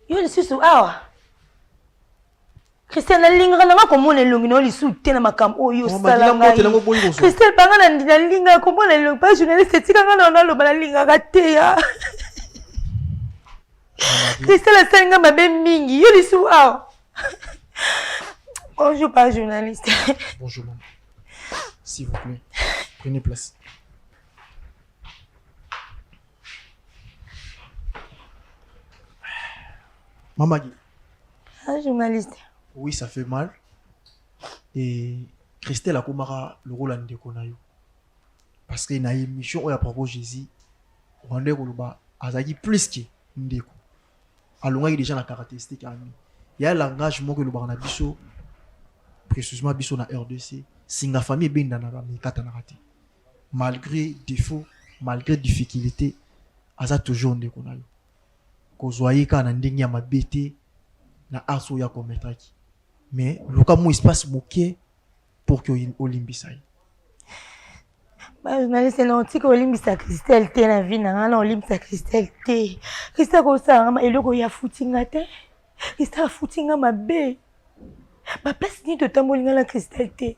yo lisusu awa Christelle nalinga nanga komona elongi na lisu te na makambo oyo sala ngai. Christelle banga na nalinga komona elongi pas journaliste tika nga na loba nalinga ka te ya. Christelle asalinga mabe mingi yo lisu awa. Bonjour pas journaliste. Bonjour maman. S'il vous plaît, prenez place. Maman Guy. Ah, journaliste. Oui, ça fait mal. Et Christelle a comara le rôle en déconayo. Parce qu'il y a une émission où il y a propos Jésus. On a dit qu'il plus que ndeko. Alors, il y a déjà la caractéristique. Il y a l'engagement que le bar biso, précisément biso na RDC, si la famille est bien dans la malgré défauts, malgré difficultés, il y a toujours ndekonayo. Kozwaye ka na ndenge ya mabete na aso ya kometraki. Mais le cas où il se passe moqué pour que Olympisai. Bah journaliste l'antique Olympisa Christelle te na vie na na Olympisa Christelle te. Christelle ko sa ma eloko ya footinga te. Christelle footinga mabe. Ba place ni to tambolinga la Christelle te.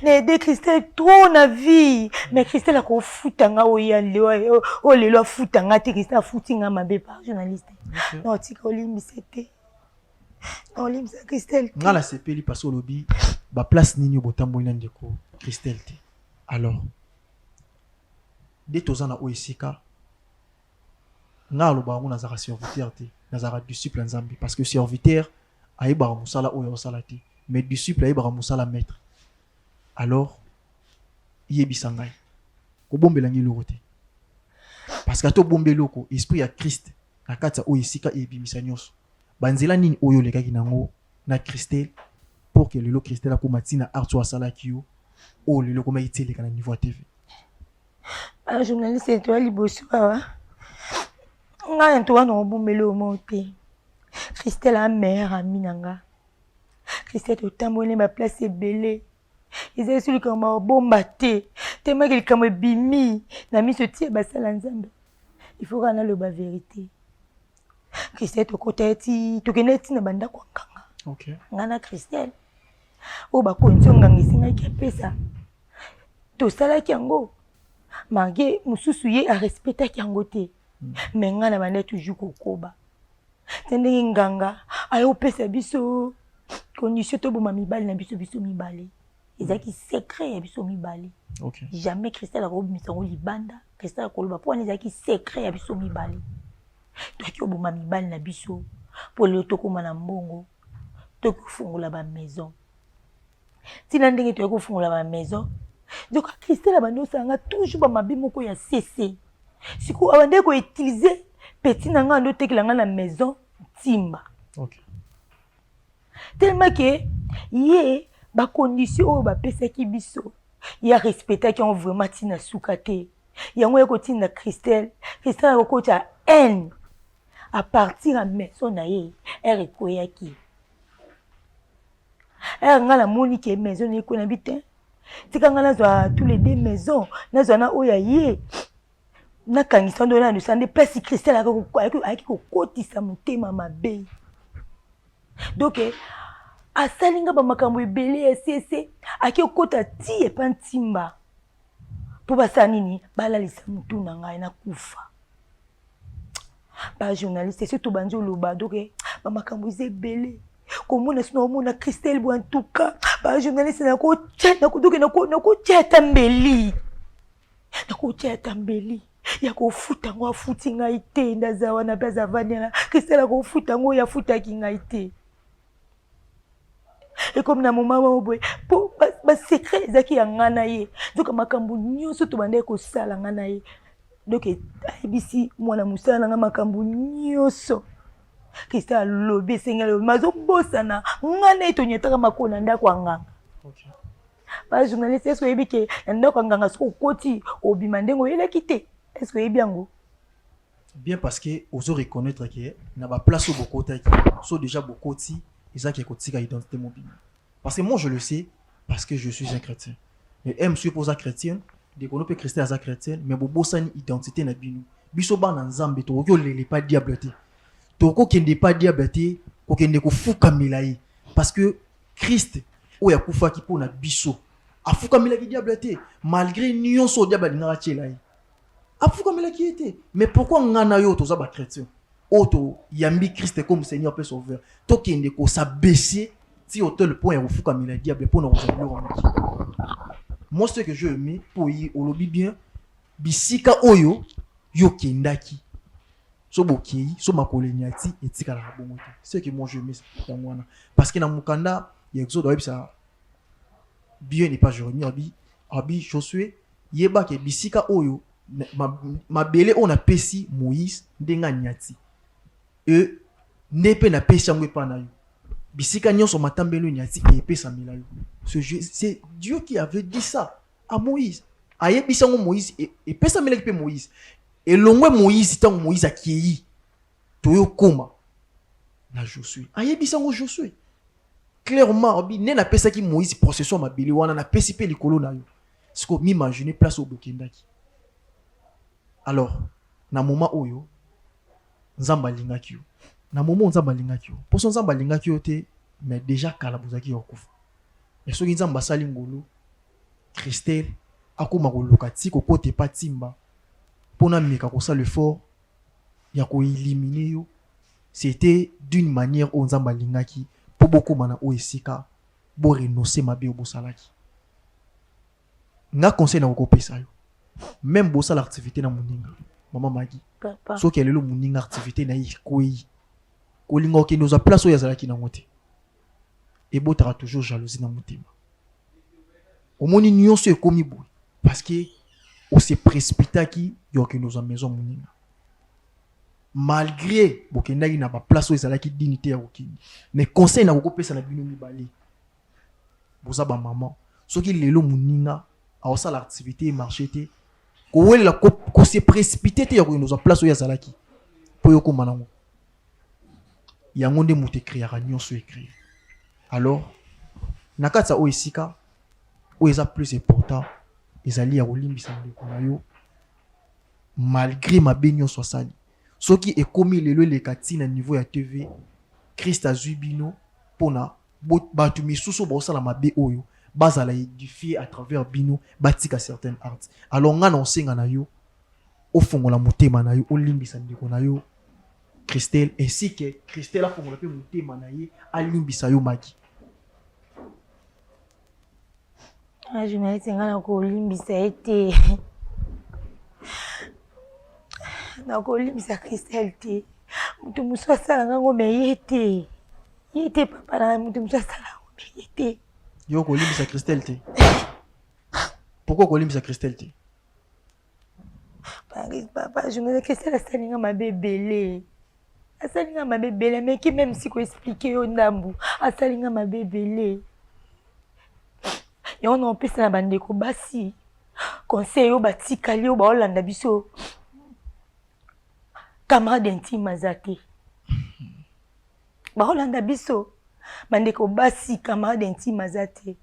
Na aider Christelle trop na vie. Mais Christelle a ko footanga o ya lelo o lelo footanga te Christelle footinga mabe par journaliste. Non tika Olympisa te. Olympisa Christelle. Nga la sepeli parce que lobby ba place nini botambolina ndeko Christelle te. Alors dès tozana oesika nga loba ngo nazara serviteur te nazara disciple nzambi parce que serviteur ayeba musala oyo osala te mais disciple ayeba musala maître. Alors yebisa ngai ko bombela ngi loko te parce que to bombelo ko esprit ya Christ na kata oesika ebimisa nyonso banzela nini oyo lekaki nango na Christelle pour que le Christelle akomatina arto asala kiyo o le koma itele kana niveau TV. Un journaliste toi liboso wa nga nto wana obumbelo monte Christelle a mère ami nanga Christelle to tambone ma place ebele ils celui comme bomba te tellement qu'il comme bimi na mi se tie basala nzambe il faut rana le ba vérité Christelle to koteti to keneti na banda kwa kanga. OK Ngana Christelle o ba konzo ngangisinga ki pesa to sala kiango Margué mususu ye a respecté kiango te mais ngana banda toujours kokoba tende nganga ayo pesa biso condition to boma mibali na biso mibali ezaki secret ya biso mibali. OK Jamais Christelle a robimisa ngo libanda Christelle akoloba po ani ezaki secret ya biso mibali to boma mibali na biso pour le tokoma na mbongo to kufungula ba maison tina ndenge to kufungula ba maison donc Christelle abando sanga toujours ba mabe moko ya CC siku abande ko utiliser petit nanga ndo tekilanga na maison timba. OK tellement que ye ba condition o ba pesa ki biso ya respecter ki on vraiment tina sukate yango yako tina Christelle ko ta haine à partir à maison na ye elle koyaki elle nga la monique maison ni ko na bitin tika nga na zo tous les deux maisons na zo na oya ye na kangisa ndo na sande place Christelle aki ko kotisa mutema mabe donc asalinga ba makambo ebele ese aki okota ti e pantimba po basa nini balalisa mutu na ngai na kufa ba journaliste surtout banjo loba donc ba makambo ebele komona sino mona Christelle bo en tout cas ba journaliste na ko tcheta na ko tcheta mbeli ya ko futa ngo afuti ngai te ndazawa na pesa vanela Christelle ko futa ngo ya futa ki ngai te. Et comme na mama boy po ba secret zaki ya ngana ye donc makambo nyonso to bande ko sala ngana ye donc ibisi mwana musala nga makambo nyonso Christelle lobe sengelo mazo bosana ngana etonyetaka makona ndako nganga. OK ba journaliste est-ce que yebike ndako nganga soko koti obima ndengo yelaki te est-ce que yebiango bien parce que ozo reconnaître que na ba place au bokota qui so déjà bokoti ça qui est côté identité mobile parce que moi je le sais parce que je suis un chrétien mais aime supposer chrétien de qu'on peut Christelle as chrétien mais bobo sa identité na binu biso ba na nzambe to ko lele pas diable te to ko kende pas diable te ko kende ko fuka milai parce que Christ oyo akufaki mpona biso afukamelaki diable te malgré nyonso diable alingaka tiela ye afukamelaki ye te. Mais pourquoi nga na yo toza bachrétien oyo toyambi Christ comme Seigneur mpe sauveur tokende kosabaisser ti au tel point ya kofukamela diable mpona kozala biloko ya mokili. Moi ce que je aimé pour y olobi bien bisika oyo yokendaki so bokei so makoleniati etikala bongo te. C'est que moi je aimé yango wana parce que na mukanda ya Exode oyebisa bien n'est pas Jérémie abi Josué yeba ke bisika oyo mabele on a pesi Moïse ndenga niati e nepe na pesi yango epa na yo bisika nyonso matambelo niati epesa mila yo. C'est Dieu qui avait dit ça à Moïse. Ayebisa ngo Moïse et pesa mila ki Moïse et longwe Moïse tango Moïse akieyi toyo koma na Josué. Ayebisa ngo Josué clairement abi ne na pesa ki Moïse procession mabele wana na pesi pe likolo na yo. Siko m'imaginer place au bokendaki. Alors na moment oyo nzamba lingaki yo na moment nzamba lingaki yo poso nzamba lingaki yo te mais déjà kala bozaki yo kufa. Et soki nzamba sali ngolo Christelle akoma koluka ti kokote pa timba pona meka kosala l'effort ya ko éliminer yo. C'était d'une manière o nzamba lingaki po bokoma na o esika bo renoncer mabe o bosalaki. Nga conseil na kokopesa yo même bosala activité na moninga maman Maggie papa so ke lelo moninga activité na yi koyi kolinga okende oza place oyo azalaki na ngote et botara toujours jalousie na motema omoni nyonso ekomi boye parce que on se précipitaki yo okende oza maison moninga malgré bokendaki na ba place oyo ezalaki dignité ya kokindi mais conseil na kokopesa na bino mibale boza ba maman soki lelo moninga aosala activité marché te kowelela ko se précipiter te ya ko nous en place oyo azalaki po yo komana ngo yango nde moto ekriaka nyonso écrire. Alors nakatsa oyo esika oyo eza plus important ezali ya kolimbisa ndeko na yo malgré mabe nyonso asali soki ekomi lelo eleka ti na niveau ya TV Christ azwi bino mpona bato misusu baosala mabe oyo bazala édifié à travers bino batika certaines arts. Alors nga na osenga na yo ofongola motema na yo olimbisa ndeko na yo Christelle ainsi que Christelle afongola pe motema na ye alimbisa yo Maggie. Je me dis nga na ko limbisa ete na ko limbisa Christelle te mutu muso asala ngo me yete papa na mutu muso asala ngo me yete yo ko limbisa Christelle te. Pourquoi ko limbisa Christelle te? Papa, je me dis que c'est la salinga ma bébé. La salinga ma bébé, mais qui même si ko expliquer au ndambu, la salinga ma bébé. Et on en plus na bande ko basi. Conseil au bati kali au ba Hollanda biso. Camarade intime mazate. Ba Hollanda biso. Bande ko basi camarade intime azate.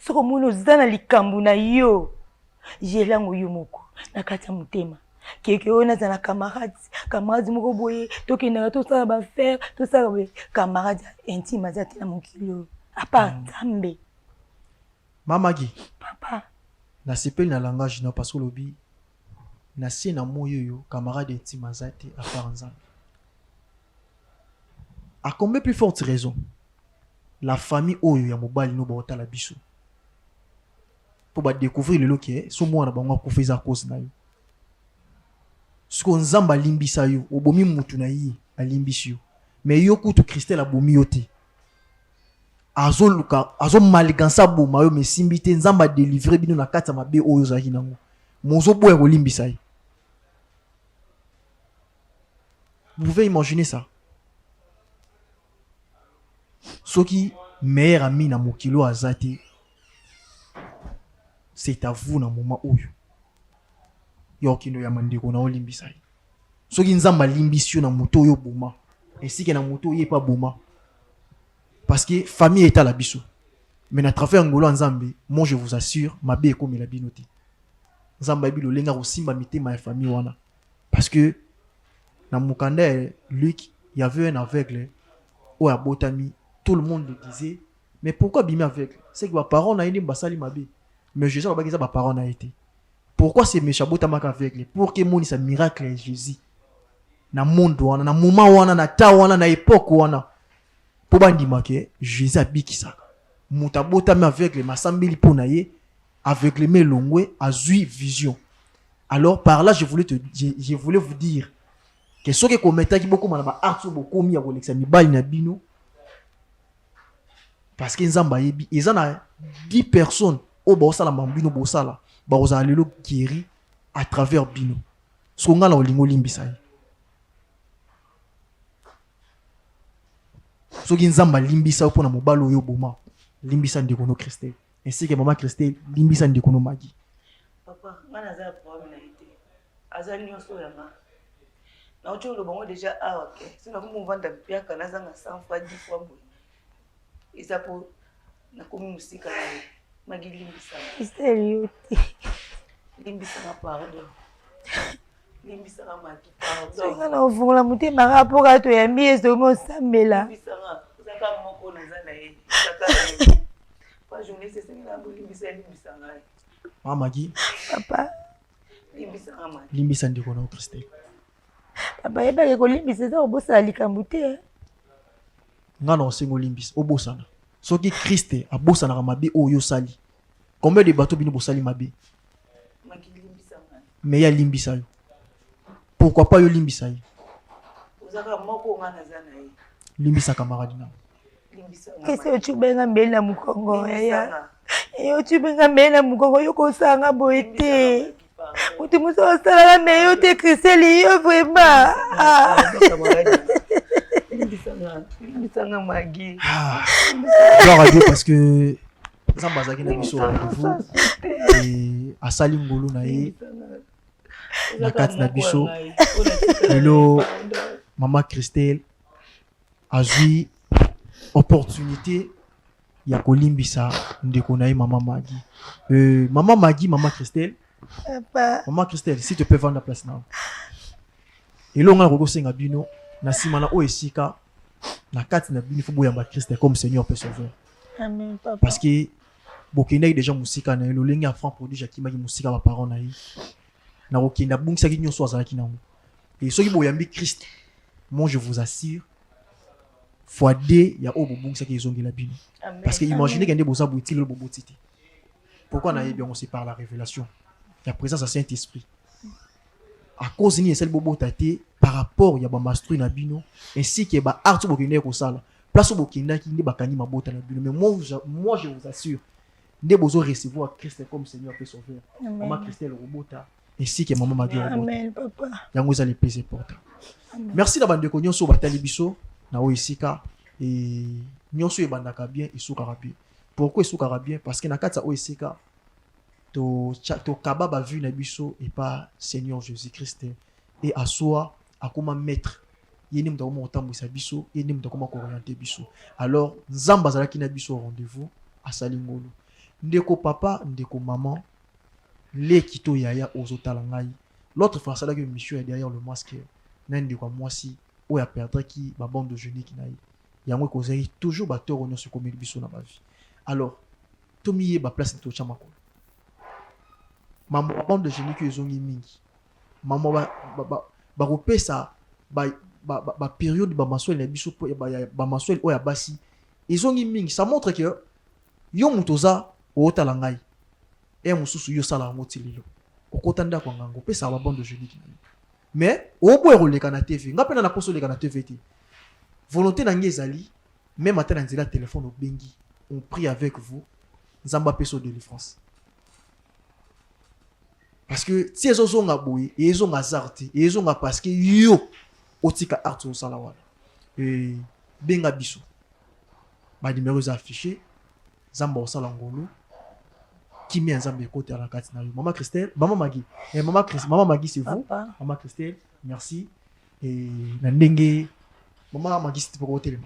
Soko muno zana likambu na yo. Jelango yo moko na kati ya mutema. Keke ona zana camarade moko boye toki na to sala ba faire to sala be camarade intime azate na mokilo. Apa Nzambe. Mamagi. Papa. Na sepel na langage na parce que lobi na si na moyo yo camarade intime azate à part Nzambe. À combien plus forte raison la famille oyo ya mobali no ba otala biso pour ba découvrir le loké so mwana bango ko feza cause na yo sko Nzamba limbisa yo obomi mutu na yi alimbisi yo mais yo kutu Christelle abomi yo te azoluka azo maligansa boma yo mesimbi te Nzamba délivrer bino na kata mabe oyo zaki nango mozo boya ko limbisa yo. Vous pouvez imaginer ça. Soki meilleur ami na mokilo azate c'est à vous na moment oyo yokino ya mandeko na olimbisa soki Nzamba limbisio na moto oyo boma ainsi que na moto oyo pas boma parce que famille est à la biso mais na travers ngolo Nzambe moi je vous assure mabe comme la binote Nzamba bilo lenga kosimba mitema ya famille wana parce que na mukanda Luc il y avait un aveugle ou abotami tout le monde le disait. Mais pourquoi bimé aveugle? C'est que mes parents n'ont pas basali mabe. Mais Jésus n'a pas dit que mes parents n'ont été. Pourquoi c'est mes chabots aveugle? Pour que mon isa miracle est Jésus. Na monde wana, na moment wana, na ta wana, na époque wana. Pour bandi make, Jésus a bikisaka. Mutabota me aveugle, ma sambili pour naye, aveugle me longwe, a zui vision. Alors par là, je voulais vous dire que ce que commettait qui beaucoup malaba artu beaucoup mi a Alexa mi bali na bino. Parce que nzamba yebi, ils en a 10 personnes au bosala mambino bosala, ba ozalelo guéri à travers bino. Ce qu'on a la olingo limbisa. Ce qui nzamba limbisa pour na mobalo yo boma, limbisa ndeko no Christelle. Ainsi que maman Christelle limbisa ndeko no Magi. Papa, mana za problème na été. Azali nyonso ya ma. Na ocho lo bango déjà awa ke. Sina ko muvanda pia kana zanga 100 fois 10 fois boy. Isa po na komi musika na Magi limbisa. Christelle yote. Limbisa na pardon. Limbisa na Magi pardon. Songa na ovungula mutema rapport ato ya miezo mo sambela. Limbisa na zaka moko na zana ye. Zaka pas journée c'est na limbisa na. Magi. Papa. Limbisa ndeko na Christelle. Papa yeba ko limbisa za obosa likambo te. Nga na osengo limbisa obosana. Soki Christ abosana ka mabe oyo sali. Combien de bateaux bino bosali mabe? Magi limbisa nga. Mais ya limbisa yo. Pourquoi pas yo limbisa yo? Ozaka moko nga na zana ye. Limbisa camarade na. Limbisa nga. Kese ochubenga mbele na mukongo ya. Yo chubenga mbele na mukongo yo kosanga boete. Mutu muso osala na yo te Christelle yo vraiment. Limbisa nga Magi. Gloire à Dieu parce que Zamba zaki na biso rendez-vous et asali ngolo na ye na kati na biso. Hello maman Christelle a eu opportunité ya kolimbisa ndeko na ye maman Magi. Maman Magi, maman Christelle. Papa. Maman Christelle, si tu peux vendre la place now. Et là on a regossé ngabino na simana o esika na kati na bino fubo ya ba Christelle comme Seigneur peut sauver. Amen papa. Parce que bokenda déjà musika na lo lengi enfant prodige akimaki musika ba parents na ye. Na okenda bungisa ki nyonso azalaki nango. Et soki boyambi Christ, moi je vous assure fois 2 ya o bongisa ki ezongela bino. Parce que imaginez kende boza boiti le bobotiti. Pourquoi na yebi on se par la révélation. La présence du Saint-Esprit. À cause ni celle bobo tate par rapport ya ba mastru na bino ainsi que ba artu bokende ko sala. Place bokenda ki ndi bakani mabota na bino mais moi je vous assure ne bozo recevoir Christ comme Seigneur et Sauveur. Maman Christelle Robota ainsi que maman Magi Robota. Amen papa. Yango za les plus important. Merci na bande ko nyonso batali biso na o isika et nyonso e bandaka bien et soukara bien. Pourquoi soukara bien? Parce que na kata o isika to kababa vu na biso et pas Seigneur Jésus-Christ et à soi à comment mettre yeni mta comment otambisa biso yeni mta comment orienter biso. Alors nzamba zalaki na biso rendez-vous à salingolo ndeko papa ndeko maman les kito yaya ozotala ngai l'autre fois ça que monsieur est derrière le masque nende kwa mwasi o ya perdre qui ba bande de jeunes qui naï yango kozai toujours ba toro nyonso comme biso na ba vie. Alors tomiye ba place to chamako maman bande de jeunes qui ezongi mingi maman ba repesa ba période ba mensuel na biso ba mensuel o ya basi ezongi mingi. Ça montre que yo mutoza o talangai e mususu yo sala ngoti lilo okotanda kwa ngango pesa ba bande de jeunes qui mais o boye roleka na TV ngapena na poso leka na TV ti volonté na ngezali même matin na nzela téléphone au bengi on prie avec vous nzamba peso de délivrance. Parce que si ils ont aboui et ils ont azarté et ils ont parce que yo otika artu salawana et benga biso ba numéros affichés zamba osala ngolo qui met nzambe côté à la carte na maman Christelle maman Magi et maman Magi c'est vous papa. Maman Christelle merci et na ndenge maman Magi c'était pour côté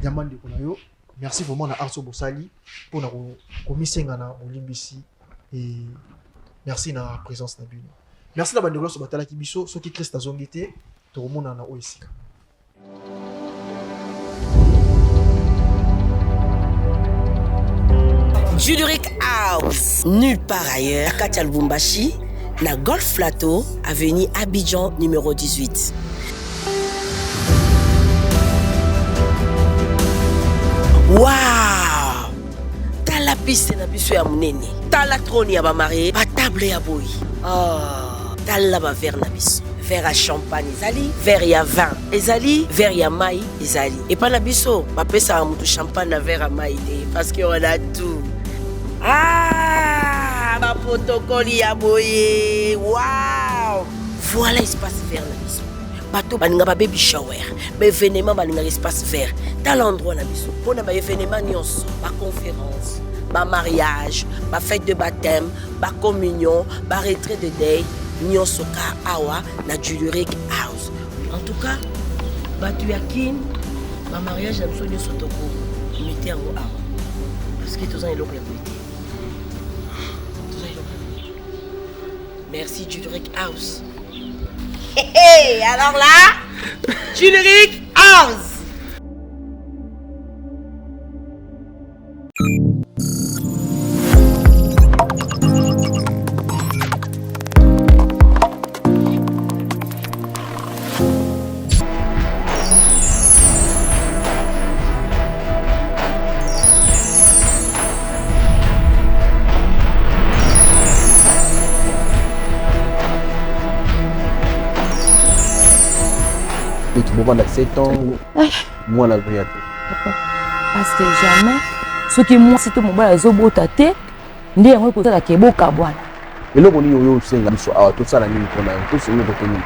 diamande ko na yo merci vraiment na artu bosali pour na ko misenga na olimbisi et merci na présence na bino. Merci na bandeko so batala ki biso soki Christ azongité to mona na oesika. Juduric House, nulle part ailleurs. Katia Lubumbashi, na Golf Plateau, avenue Abidjan numéro 18. Waouh! T'as la piste na biso ya munene. T'as la trône ya ba marié, ba table ya boy. Oh, t'as la ba verre na biso. Verre à champagne ezali, verre ya vin ezali, verre ya mai ezali. Et pas na biso, ba pesa mutu champagne na verre à mai parce que on a tout. Ah, ma protocole ya boye. Waouh! Voilà espace vert na biso. Bateau baninga ba baby shower, ba événement baninga espace vert. Dans l'endroit na biso, pour na ba événement nyonso, ba conférence, ba mariage, ba fête de baptême, ba communion, ba retrait de deuil, nyonso ka awa na Juduric House. En tout cas, batu yakin, ba mariage na biso nyonso toko, mettez en awa. Parce que tous en eloko ya polité. Merci Juduric House. Hey, alors là, Juduric House. Pendant 7 ans, moi la vérité. Parce que jamais, ce qui moi c'était mon bas zobo tate, ndi yango ko tala keboka bwana. Et là on y yo senga biso awa to sala nini pona to senga ko teni.